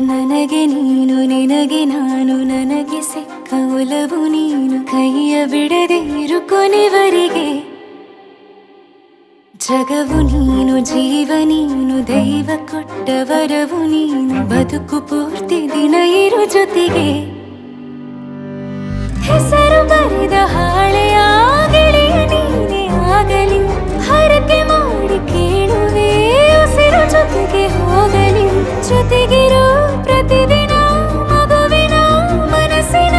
ನನಗೆ ನೀನು ನಿನಗೆ ನಾನು ನನಗೆ ಸಿಕ್ಕ ಒಲವು ನೀನು ಕೈಯ ಬಿಡದೆ ಇರು ಕೊನೆವರೆಗೆ ಜಗವು ನೀನು ಜೀವ ನೀನು ದೈವ ಕೊಟ್ಟ ವರವು ನೀನು ಬದುಕು ಪೂರ್ತಿ ದಿನ ಇರು ಜೊತೆಗೆ ಹೆಸರು ಬರೆದ ಹಾಳೆಯ ಗೆಳೆಯ ನೀನೇ ಆಗಲಿ ಹರಕೆ ಮಾಡಿ ಕೇಳುವೆ ಉಸಿರು ಜೊತೆಗೆ ಹೋಗಲಿ ಜೊತೆಗಿರೋ ಪ್ರತಿದಿನ ಮಗುವಿನ ಮನಸ್ಸಿನ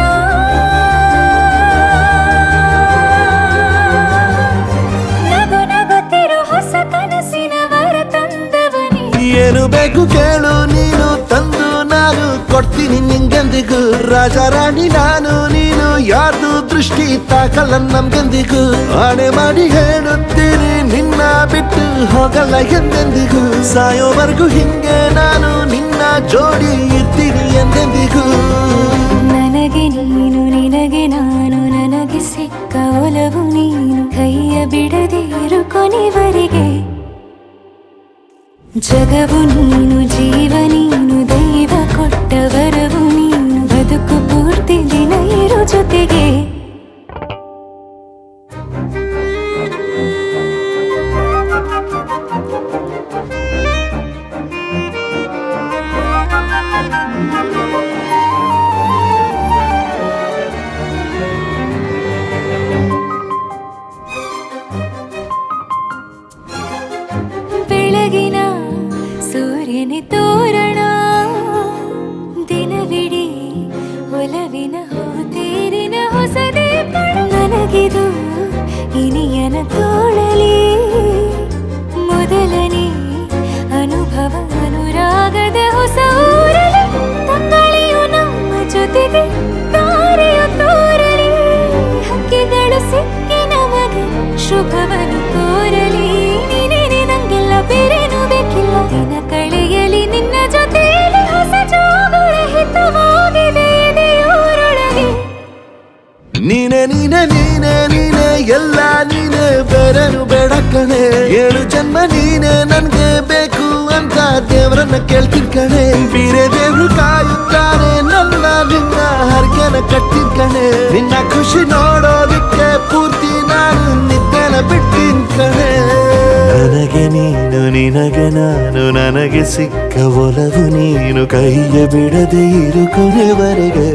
ನಗು ನಗುತ್ತಿರೋ ಹೊಸ ಕನಸಿನ ವರ ತಂದವನೇ ಏನು ಬೇಕು ಕೇಳು ನೀನು ತಂದು ನಾನು ಕೊಡ್ತೀನಿ ನಿಂಗೆಂದಿಗೂ ರಾಜ ರಾಣಿ ನಾನು ನೀನು ಯಾರ್ದು ದೃಷ್ಟಿ ತಾಕಲ್ಲ ನಮ್ಗೆಂದಿಗೂ ಆಣೆ ಮಾಡಿ ಹೇಳುತ್ತೀನಿ ನಿನ್ನ ಬಿಟ್ಟು ಹೋಗಲ್ಲ ಎಂದೆಂದಿಗೂ ಸಾಯೋವರೆಗೂ ಹಿಂಗೆ ನಾನು ನಿನ್ನ ಜೋಡಿ ಇರ್ತೀನಿ ಎಂದೆಂದಿಗೂ ನನಗೆ ನೀನು ನಿನಗೆ ನಾನು ನನಗೆ ಸಿಕ್ಕ ಒಲವು ನೀನು ಕೈಯ ಬಿಡದೆ ಇರು ಕೊನೆವರೆಗೆ ಜಗವು ನೀನು ಜೀವ ನೀನು ದೈವ ಕೊಟ್ಟ ವರವು ನೀನು ಬದುಕು ಪೂರ್ತಿ ದಿನ ಇರು ಜೊತೆಗೆ ಬೆಳಗಿನ ಸೂರ್ಯನೇ ತೋರಣ ದಿನವಿಡೀ ಒಲವಿನ ಹೋತೇರಿನ ಹೊಸದೇ ನನಗಿದು ಇನಿಯನ ತೋಳಲಿ ಮೊದಲನೇ ಅನುಭವ ಅನುರಾಗದ ಹೊಸ ಊರಲಿ ತಂಗಳಿಯು ನಮ್ಮ ಜೊತೆಗೆ ತಾರೆಯು ತೋರಲಿ ಹಕ್ಕಿಗಳು ಸಿಕ್ಕಿ ನಮಗೆ ಶುಭವನ್ನು ಕೋರಲಿ ನೀನೇ ನಂಗೆಲ್ಲ ಬೇರೇನು ಬೇಕಿಲ್ಲ ದಿನ ಕಳೆಯಲಿ ನಿನ್ನ ಜೊತೆಯಲ್ಲಿ ಹೊಸ ಜೋಗುಳ ಹಿತವಾಗಿದೆ ಎದೆಯೂರೊಳಗೆ ನೀನೆ ನೀನೆ ನೀನೆ ನೀನೆ ಎಲ್ಲ ನೀನೆ ಬೇರೆನು ಬೇಡ ಕಣೆ ಏಳು ಜನ್ಮ ನೀನೆ ನನ್ಗೆ ಬೇಕು ಅಂತ ದೇವರನ್ನ ಕೇಳ್ತೀನಿ ಕಣೆ ಬೀರೆ ದೇವ್ರು ಕಾಯುತ್ತಾರೆ ನನ್ನ ನಿನ್ನ ಹರ್ಗೆನ ಕಟ್ಟಿನ ಕಣೆ ನಿನ್ನ ಖುಷಿ ನೋಡೋದಿಕ್ಕೆ ಪೂರ್ತಿ ನಾನು ನಿದ್ದೆನ ಬಿಟ್ಟಿನ್ ಕಣೆ ನನಗೆ ನೀನು ನಿನಗೆ ನಾನು ನನಗೆ ಸಿಕ್ಕ ಒಲವು ನೀನು ಕೈಯ ಬಿಡದೆ ಇರು ಕೊನೆವರೆಗೆ